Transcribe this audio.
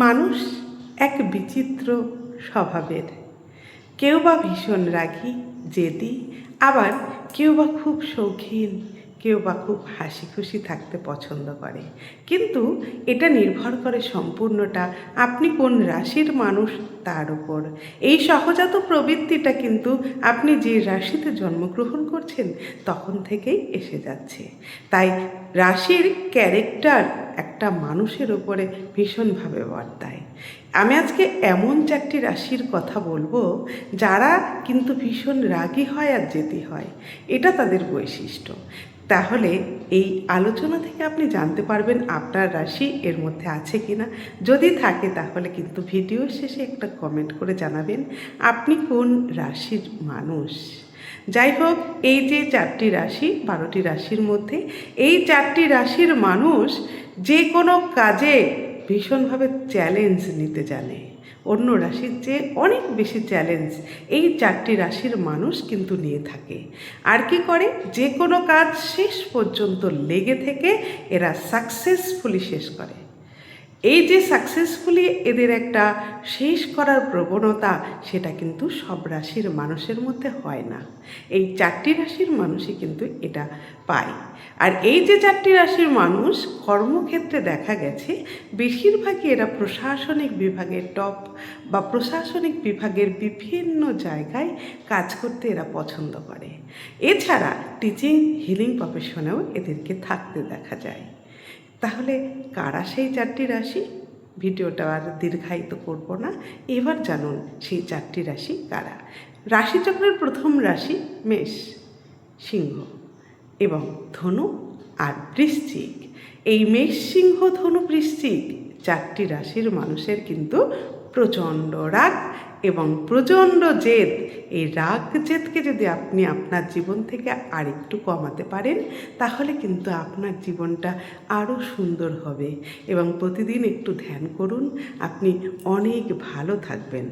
মানুষ এক বিচিত্র স্বভাবের। কেউ বা ভীষণ রাগী, জেদি, আবার কেউ বা খুব শৌখিন, কেউ বা খুব হাসি খুশি থাকতে পছন্দ করে। কিন্তু এটা নির্ভর করে সম্পূর্ণটা আপনি কোন রাশির মানুষ তার উপর। এই সহজাত প্রবৃত্তিটা কিন্তু আপনি যে রাশিতে জন্মগ্রহণ করছেন তখন থেকেই এসে যাচ্ছে। তাই রাশির ক্যারেক্টার একটা মানুষের উপরে ভীষণভাবে বর্তায়। আমি আজকে এমন 4টি রাশির কথা বলবো যারা কিন্তু ভীষণ রাগী হয় আর জেদি হয়, এটা তাদের বৈশিষ্ট্য। তাহলে এই আলোচনা থেকে আপনি জানতে পারবেন আপনার রাশি এর মধ্যে আছে কিনা। যদি থাকে তাহলে কিন্তু ভিডিওর শেষে একটা কমেন্ট করে জানাবেন আপনি কোন রাশির মানুষ। যাই হোক, এই যে 4টি রাশি, 12টি রাশির মধ্যে এই 4টি রাশির মানুষ যে কোনো কাজে ভীষণভাবে চ্যালেঞ্জ নিতে জানে। অন্য রাশির চেয়ে অনেক বেশি চ্যালেঞ্জ এই 4টি রাশির মানুষ কিন্তু নিয়ে থাকে। আর কি করে, যে কোনো কাজ শেষ পর্যন্ত লেগে থেকে এরা সাকসেসফুলি শেষ করে। এই যে সাকসেসফুলি এদের একটা শেষ করার প্রবণতা, সেটা কিন্তু সব রাশির মানুষের মধ্যে হয় না। এই 4টি রাশির মানুষই কিন্তু এটা পায়। আর এই যে 4টি রাশির মানুষ কর্মক্ষেত্রে দেখা গেছে বেশিরভাগই এরা প্রশাসনিক বিভাগের টপ বা প্রশাসনিক বিভাগের বিভিন্ন জায়গায় কাজ করতে এরা পছন্দ করে। এছাড়া টিচিং, হিলিং প্রফেশনেও এদেরকে থাকতে দেখা যায়। তাহলে কারা সেই 4টি রাশি? ভিডিওটা আর দীর্ঘায়িত করব না, এবার জানুন সেই 4টি রাশি কারা। রাশিচক্রের প্রথম রাশি মেষ, সিংহ এবং ধনু আর বৃশ্চিক। এই মেষ, সিংহ, ধনু, বৃশ্চিক 4টি রাশির মানুষের কিন্তু প্রচণ্ড রাগ এবং প্রচণ্ড জেদ। এই রাগ জেদকে যদি আপনি আপনার জীবন থেকে আরেকটু কমাতে পারেন তাহলে কিন্তু আপনার জীবনটা আরও সুন্দর হবে। এবং প্রতিদিন একটু ধ্যান করুন, আপনি অনেক ভালো থাকবেন।